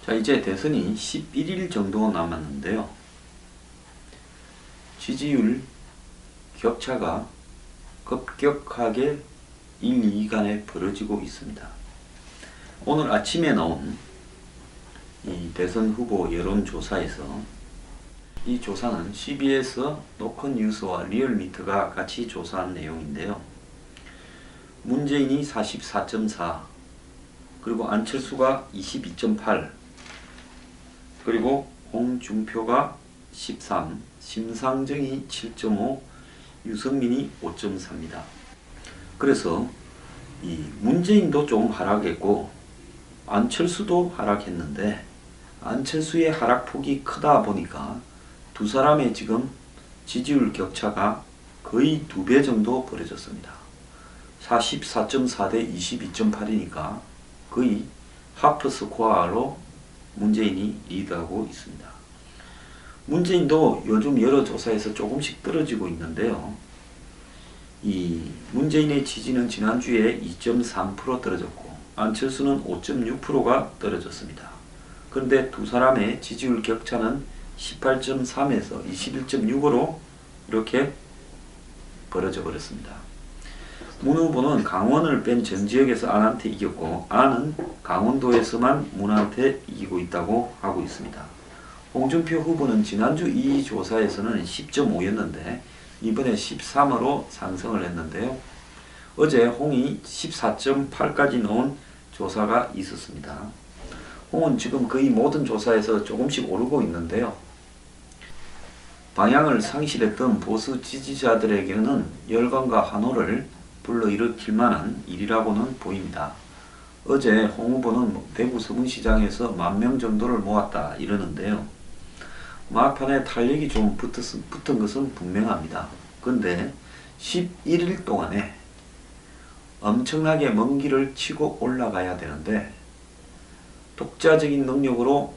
자, 이제 대선이 11일 정도 남았는데요. 지지율 격차가 급격하게 1, 2간에 벌어지고 있습니다. 오늘 아침에 나온 이 대선 후보 여론조사에서 이 조사는 CBS, 노컷뉴스와 리얼미터가 같이 조사한 내용인데요. 문재인이 44.4, 그리고 안철수가 22.8, 그리고 홍준표가 13, 심상정이 7.5, 유승민이 5.4입니다. 그래서 이 문재인도 좀 하락했고 안철수도 하락했는데, 안철수의 하락폭이 크다 보니까 두 사람의 지금 지지율 격차가 거의 2배 정도 벌어졌습니다. 44.4 대 22.8이니까 거의 하프 스코어로 문재인이 리드하고 있습니다. 문재인도 요즘 여러 조사에서 조금씩 떨어지고 있는데요. 이 문재인의 지지는 지난주에 2.3% 떨어졌고 안철수는 5.6%가 떨어졌습니다. 그런데 두 사람의 지지율 격차는 18.3에서 21.6으로 이렇게 벌어져 버렸습니다. 문 후보는 강원을 뺀 전 지역에서 안한테 이겼고, 안은 강원도에서만 문한테 이기고 있다고 하고 있습니다. 홍준표 후보는 지난주 이 조사에서는 10.5였는데 이번에 13으로 상승을 했는데요. 어제 홍이 14.8까지 나온 조사가 있었습니다. 홍은 지금 거의 모든 조사에서 조금씩 오르고 있는데요. 방향을 상실했던 보수 지지자들에게는 열광과 환호를 불러일으킬 만한 일이라고는 보입니다. 어제 홍 후보는 대구 서문시장에서 10,000명 정도를 모았다 이러는데요. 막판에 탄력이 좀 붙은 것은 분명합니다. 그런데 11일 동안에 엄청나게 먼 길을 치고 올라가야 되는데 독자적인 능력으로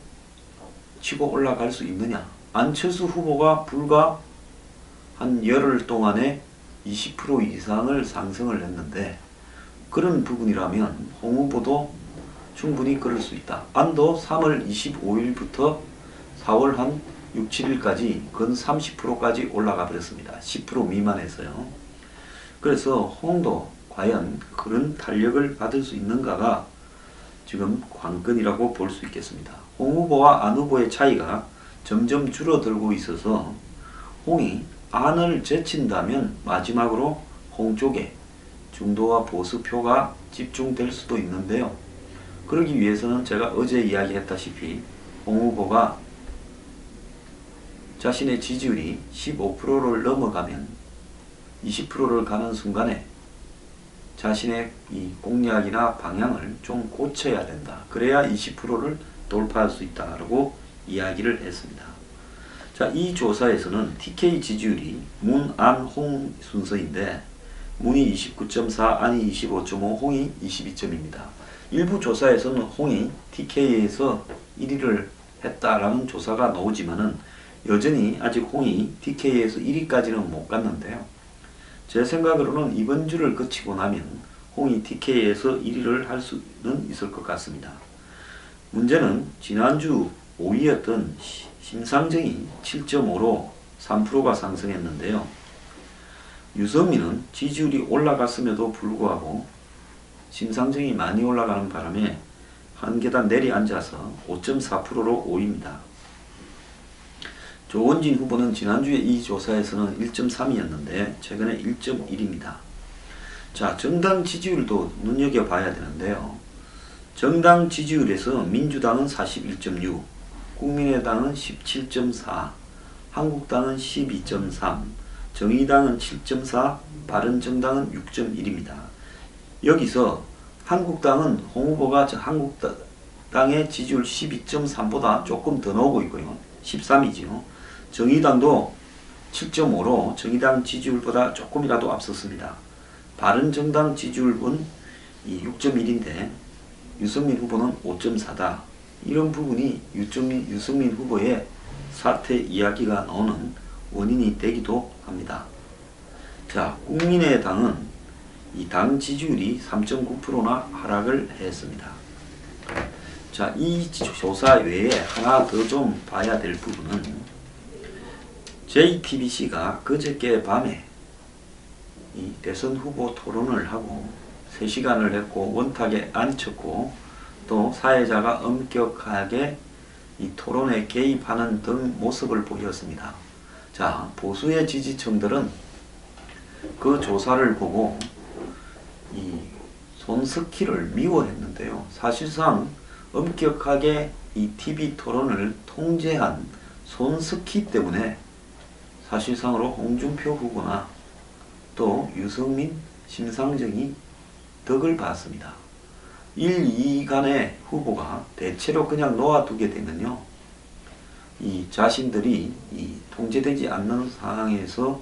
치고 올라갈 수 있느냐? 안철수 후보가 불과 한 열흘 동안에 20% 이상을 상승을 했는데, 그런 부분이라면 홍 후보도 충분히 그럴 수 있다. 안도 3월 25일부터 4월 한 6, 7일까지 근 30%까지 올라가 버렸습니다. 10% 미만에서요. 그래서 홍도 과연 그런 탄력을 받을 수 있는가가 지금 관건이라고 볼 수 있겠습니다. 홍 후보와 안 후보의 차이가 점점 줄어들고 있어서 홍이 안을 제친다면 마지막으로 홍 쪽에 중도와 보수표가 집중될 수도 있는데요. 그러기 위해서는 제가 어제 이야기했다시피 홍 후보가 자신의 지지율이 15%를 넘어가면 20%를 가는 순간에 자신의 이 공약이나 방향을 좀 고쳐야 된다. 그래야 20%를 돌파할 수 있다라고 이야기를 했습니다. 자, 이 조사에서는 TK 지지율이 문, 안, 홍 순서인데 문이 29.4, 안이 25.5, 홍이 22점입니다. 일부 조사에서는 홍이 TK에서 1위를 했다라는 조사가 나오지만은 여전히 아직 홍이 TK에서 1위까지는 못 갔는데요. 제 생각으로는 이번 주를 거치고 나면 홍이 TK에서 1위를 할 수는 있을 것 같습니다. 문제는 지난주 5위였던 심상정이 7.5로 3%가 상승했는데요. 유승민은 지지율이 올라갔음에도 불구하고 심상정이 많이 올라가는 바람에 한 계단 내려앉아서 5.4%로 5위입니다. 조원진 후보는 지난주에 이 조사에서는 1.3이었는데 최근에 1.1입니다. 자, 정당 지지율도 눈여겨봐야 되는데요. 정당 지지율에서 민주당은 41.6, 국민의당은 17.4, 한국당은 12.3, 정의당은 7.4, 바른정당은 6.1입니다. 여기서 한국당은 홍 후보가 한국당의 지지율 12.3보다 조금 더 나오고 있고요. 13이지요. 정의당도 7.5로 정의당 지지율보다 조금이라도 앞섰습니다. 바른정당 지지율은 6.1인데 유승민 후보는 5.4다. 이런 부분이 유승민 후보의 사퇴 이야기가 나오는 원인이 되기도 합니다. 자, 국민의당은 이 당 지지율이 3.9%나 하락을 했습니다. 자, 이 조사 외에 하나 더 좀 봐야 될 부분은 JTBC가 그저께 밤에 이 대선 후보 토론을 하고 3시간을 했고 원탁에 앉혔고 또 사회자가 엄격하게 이 토론에 개입하는 등 모습을 보였습니다. 자, 보수의 지지층들은 그 조사를 보고 이 손석희를 미워했는데요. 사실상 엄격하게 이 TV 토론을 통제한 손석희 때문에 사실상으로 홍준표 후보나 또 유승민, 심상정이 덕을 봤습니다. 1, 2 간의 후보가 대체로 그냥 놓아두게 되면요, 이 자신들이 이 통제되지 않는 상황에서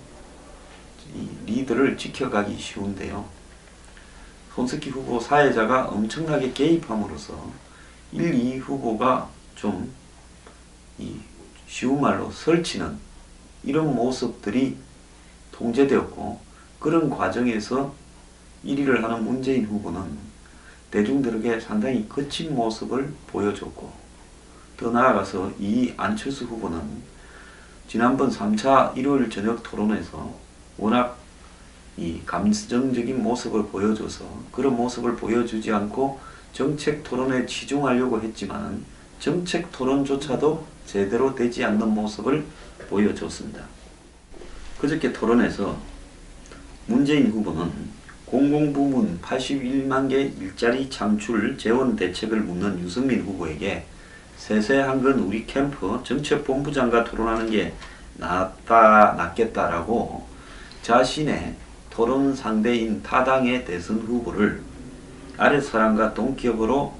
이 리드를 지켜가기 쉬운데요. 손석희 후보 사회자가 엄청나게 개입함으로써 1, 2 후보가 좀 이 쉬운 말로 설치는 이런 모습들이 통제되었고, 그런 과정에서 1위를 하는 문재인 후보는 대중들에게 상당히 거친 모습을 보여줬고, 더 나아가서 이 안철수 후보는 지난번 3차 일요일 저녁 토론에서 워낙 이 감정적인 모습을 보여줘서 그런 모습을 보여주지 않고 정책 토론에 치중하려고 했지만 정책 토론조차도 제대로 되지 않는 모습을 보여줬습니다. 그저께 토론에서 문재인 후보는 공공부문 81만 개 일자리 창출 재원 대책을 묻는 유승민 후보에게 세세한건 우리 캠프 정책본부장과 토론하는 게 낫겠다라고 자신의 토론 상대인 타당의 대선 후보를 아랫사람과 동기업으로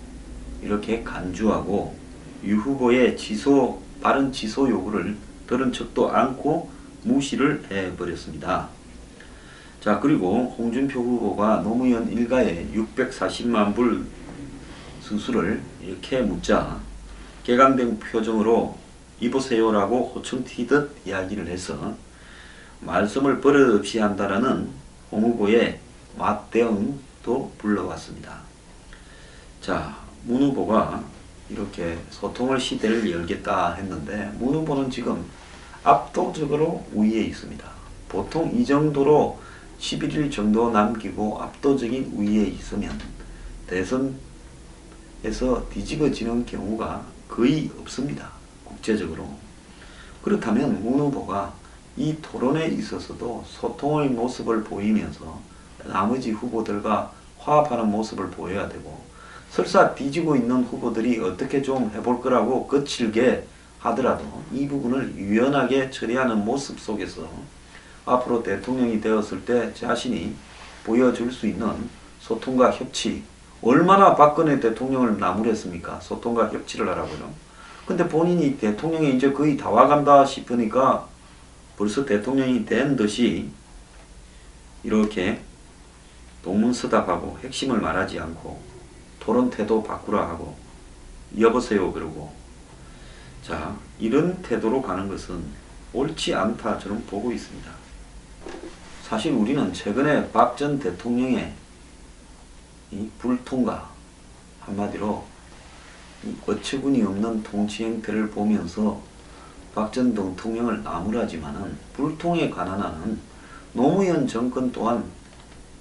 이렇게 간주하고 유 후보의 빠른 취소 요구를 들은 척도 않고 무시를 해버렸습니다. 자, 그리고 홍준표 후보가 노무현 일가의 640만 불 수수를 이렇게 묻자 개강된 표정으로 입으세요라고 호청 튀듯 이야기를 해서 말씀을 버릇없이 한다라는 홍 후보의 맞대응도 불러왔습니다. 자, 문 후보가 이렇게 소통을 시대를 열겠다 했는데 문 후보는 지금 압도적으로 우위에 있습니다. 보통 이 정도로 11일 정도 남기고 압도적인 우위에 있으면 대선에서 뒤집어지는 경우가 거의 없습니다. 국제적으로. 그렇다면 문 후보가 이 토론에 있어서도 소통의 모습을 보이면서 나머지 후보들과 화합하는 모습을 보여야 되고, 설사 뒤지고 있는 후보들이 어떻게 좀 해볼 거라고 거칠게 하더라도 이 부분을 유연하게 처리하는 모습 속에서 앞으로 대통령이 되었을 때 자신이 보여줄 수 있는 소통과 협치, 얼마나 박근혜 대통령을 나무랬습니까? 소통과 협치를 하라고요. 근데 본인이 대통령이 이제 거의 다 와간다 싶으니까 벌써 대통령이 된 듯이 이렇게 동문서답하고 핵심을 말하지 않고 토론 태도 바꾸라 하고 여보세요 그러고, 자, 이런 태도로 가는 것은 옳지 않다 저는 보고 있습니다. 사실 우리는 최근에 박 전 대통령의 이 불통과 한마디로 이 어처구니 없는 통치 행태를 보면서 박 전 대통령을 나무라지만은 불통에 관한하는 노무현 정권 또한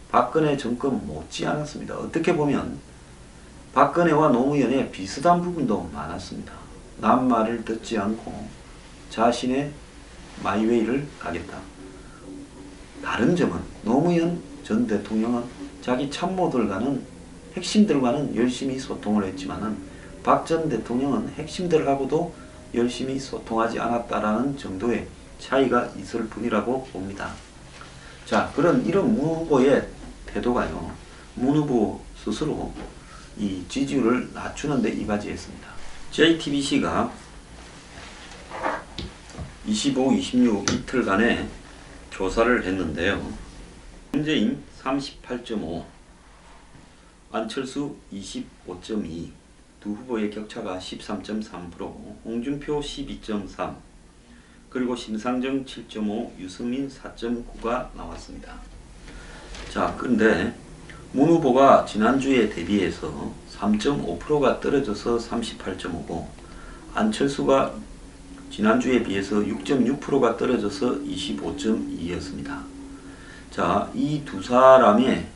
박근혜 정권 못지 않았습니다. 어떻게 보면 박근혜와 노무현의 비슷한 부분도 많았습니다. 남 말을 듣지 않고 자신의 마이웨이를 가겠다. 다른 점은 노무현 전 대통령은 자기 참모들과는 핵심들과는 열심히 소통을 했지만은 박 전 대통령은 핵심들하고도 열심히 소통하지 않았다라는 정도의 차이가 있을 뿐이라고 봅니다. 자, 이런 문 후보의 태도가요, 문 후보 스스로 이 지지율을 낮추는 데 이바지했습니다. JTBC가 25, 26 이틀간의 조사를 했는데요. 문재인 38.5, 안철수 25.2, 두 후보의 격차가 13.3%, 홍준표 12.3, 그리고 심상정 7.5, 유승민 4.9가 나왔습니다. 자, 그런데 문 후보가 지난주에 대비해서 3.5%가 떨어져서 38.5고 안철수가 지난주에 비해서 6.6%가 떨어져서 25.2였습니다. 자, 이 두 사람의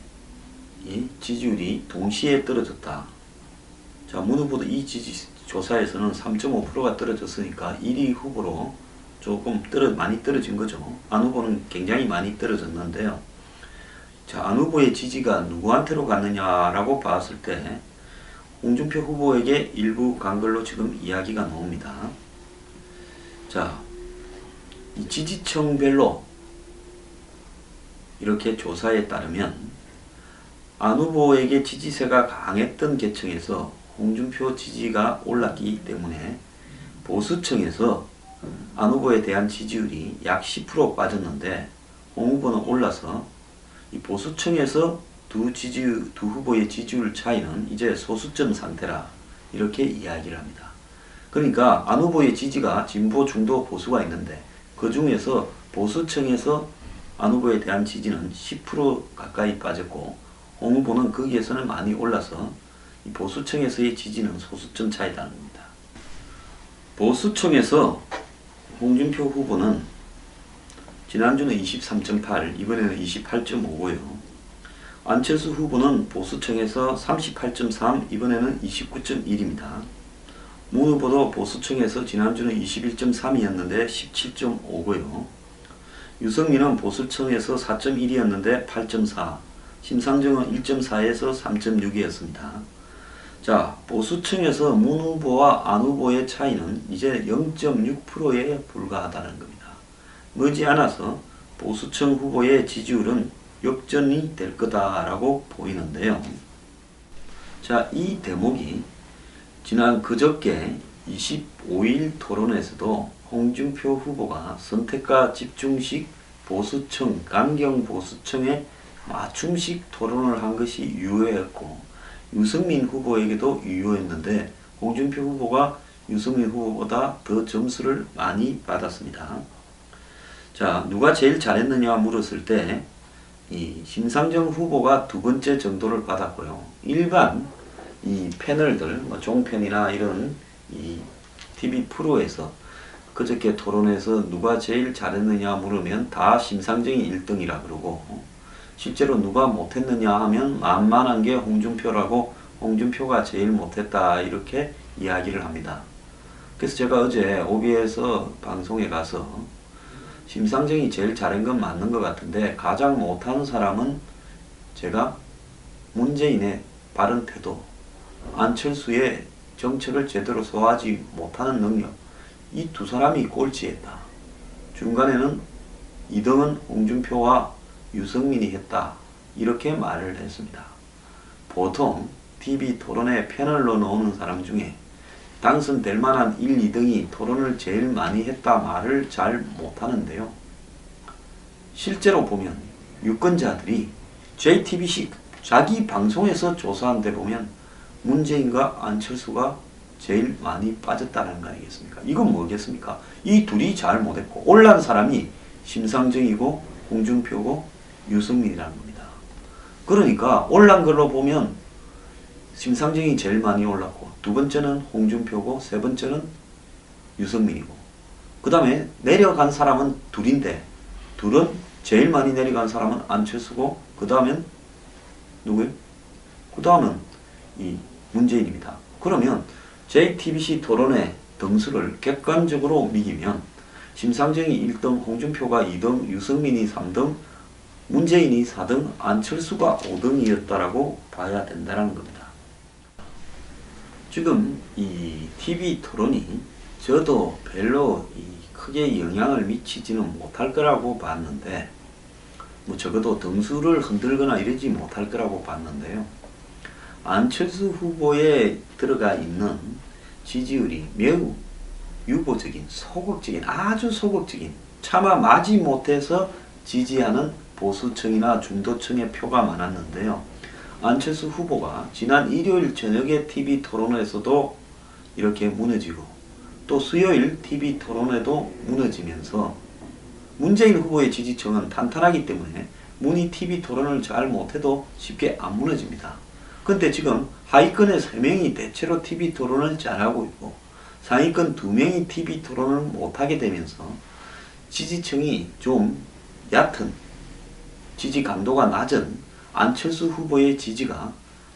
지지율이 동시에 떨어졌다. 자, 문 후보도 이 조사에서는 3.5%가 떨어졌으니까 1위 후보로 조금 많이 떨어진 거죠. 안 후보는 굉장히 많이 떨어졌는데요. 자, 안 후보의 지지가 누구한테로 갔느냐라고 봤을 때 홍준표 후보에게 일부 간 걸로 지금 이야기가 나옵니다. 자, 이 지지층별로 이렇게 조사에 따르면 안 후보에게 지지세가 강했던 계층에서 홍준표 지지가 올랐기 때문에 보수층에서 안 후보에 대한 지지율이 약 10% 빠졌는데 홍 후보는 올라서 이 보수층에서 두 후보의 지지율 차이는 이제 소수점 상태라 이렇게 이야기를 합니다. 그러니까 안 후보의 지지가 진보, 중도, 보수가 있는데 그 중에서 보수층에서 안 후보에 대한 지지는 10% 가까이 빠졌고 홍 후보는 거기에서는 많이 올라서 이 보수층에서의 지지는 소수점 차이라는 겁니다. 보수층에서 홍준표 후보는 지난주는 23.8, 이번에는 28.5고요. 안철수 후보는 보수층에서 38.3, 이번에는 29.1입니다. 문 후보도 보수층에서 지난주는 21.3이었는데 17.5고요. 유승민은 보수층에서 4.1이었는데 8.4, 심상정은 1.4에서 3.6이었습니다. 자, 보수층에서 문 후보와 안 후보의 차이는 이제 0.6%에 불과하다는 겁니다. 머지않아서 보수층 후보의 지지율은 역전이 될 거다라고 보이는데요. 자, 이 대목이 지난 그저께 25일 토론에서도 홍준표 후보가 선택과 집중식 보수층, 강경 보수층의 맞춤식 토론을 한 것이 유효했고 유승민 후보에게도 유효했는데 홍준표 후보가 유승민 후보보다 더 점수를 많이 받았습니다. 자, 누가 제일 잘했느냐 물었을 때 이 심상정 후보가 두 번째 정도를 받았고요. 일반 이 패널들, 종편이나 이런 이 TV 프로에서 그저께 토론에서 누가 제일 잘했느냐 물으면 다 심상정이 1등이라 그러고 실제로 누가 못했느냐 하면 만만한 게 홍준표라고 홍준표가 제일 못했다 이렇게 이야기를 합니다. 그래서 제가 어제 OBS 방송에 가서 심상정이 제일 잘한 건 맞는 것 같은데 가장 못하는 사람은 제가 문재인의 바른 태도, 안철수의 정책을 제대로 소화하지 못하는 능력, 이 두 사람이 꼴찌했다. 중간에는 2등은 홍준표와 유승민이 했다. 이렇게 말을 했습니다. 보통 TV 토론에 패널로 나오는 사람 중에 당선될 만한 1, 2등이 토론을 제일 많이 했다 말을 잘 못하는데요. 실제로 보면 유권자들이 JTBC 자기 방송에서 조사한 데 보면 문재인과 안철수가 제일 많이 빠졌다는 거 아니겠습니까? 이건 뭐겠습니까? 이 둘이 잘 못했고 올라간 사람이 심상정이고 홍준표고 유승민이라는 겁니다. 그러니까 올라간 걸로 보면 심상정이 제일 많이 올랐고 두 번째는 홍준표고 세 번째는 유승민이고 그 다음에 내려간 사람은 둘인데 둘은 제일 많이 내려간 사람은 안철수고 그 다음엔 누구예요? 그 다음은 이 문재인입니다. 그러면 JTBC 토론의 등수를 객관적으로 매기면 심상정이 1등, 홍준표가 2등, 유승민이 3등, 문재인이 4등, 안철수가 5등이었다라고 봐야 된다는 겁니다. 지금 이 TV 토론이 저도 별로 크게 영향을 미치지는 못할 거라고 봤는데 뭐 적어도 등수를 흔들거나 이러지 못할 거라고 봤는데요. 안철수 후보에 들어가 있는 지지율이 매우 유보적인, 소극적인, 아주 소극적인, 차마 마지 못해서 지지하는 보수층이나 중도층의 표가 많았는데요. 안철수 후보가 지난 일요일 저녁에 TV 토론에서도 이렇게 무너지고 또 수요일 TV 토론에도 무너지면서 문재인 후보의 지지층은 탄탄하기 때문에 문희 TV 토론을 잘 못해도 쉽게 안 무너집니다. 근데 지금 하위권의 3명이 대체로 TV 토론을 잘하고 있고 상위권 2명이 TV 토론을 못하게 되면서 지지층이 좀 얕은, 지지 강도가 낮은 안철수 후보의 지지가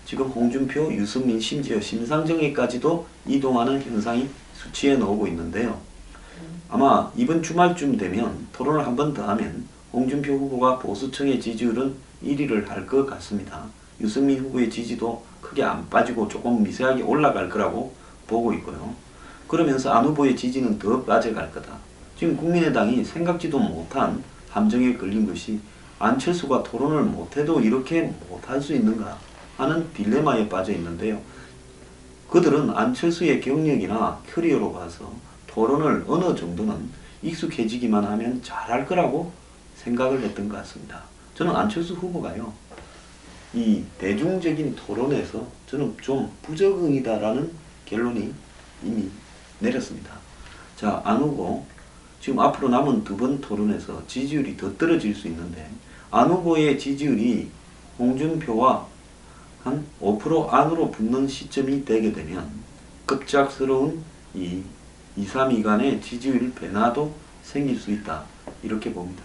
지금 홍준표, 유승민, 심지어 심상정에까지도 이동하는 현상이 수치에 나오고 있는데요. 아마 이번 주말쯤 되면 토론을 한 번 더 하면 홍준표 후보가 보수층의 지지율은 1위를 할 것 같습니다. 유승민 후보의 지지도 크게 안 빠지고 조금 미세하게 올라갈 거라고 보고 있고요. 그러면서 안 후보의 지지는 더 빠져갈 거다. 지금 국민의당이 생각지도 못한 함정에 걸린 것이 안철수가 토론을 못해도 이렇게 못할 수 있는가 하는 딜레마에 빠져 있는데요. 그들은 안철수의 경력이나 커리어로 봐서 토론을 어느 정도는 익숙해지기만 하면 잘할 거라고 생각을 했던 것 같습니다. 저는 안철수 후보가요, 이 대중적인 토론에서 저는 좀 부적응이다라는 결론이 이미 내렸습니다. 자, 안 후보 지금 앞으로 남은 2번 토론에서 지지율이 더 떨어질 수 있는데 안 후보의 지지율이 홍준표와 한 5% 안으로 붙는 시점이 되게 되면 급작스러운 이 2, 3위 간의 지지율 변화도 생길 수 있다, 이렇게 봅니다.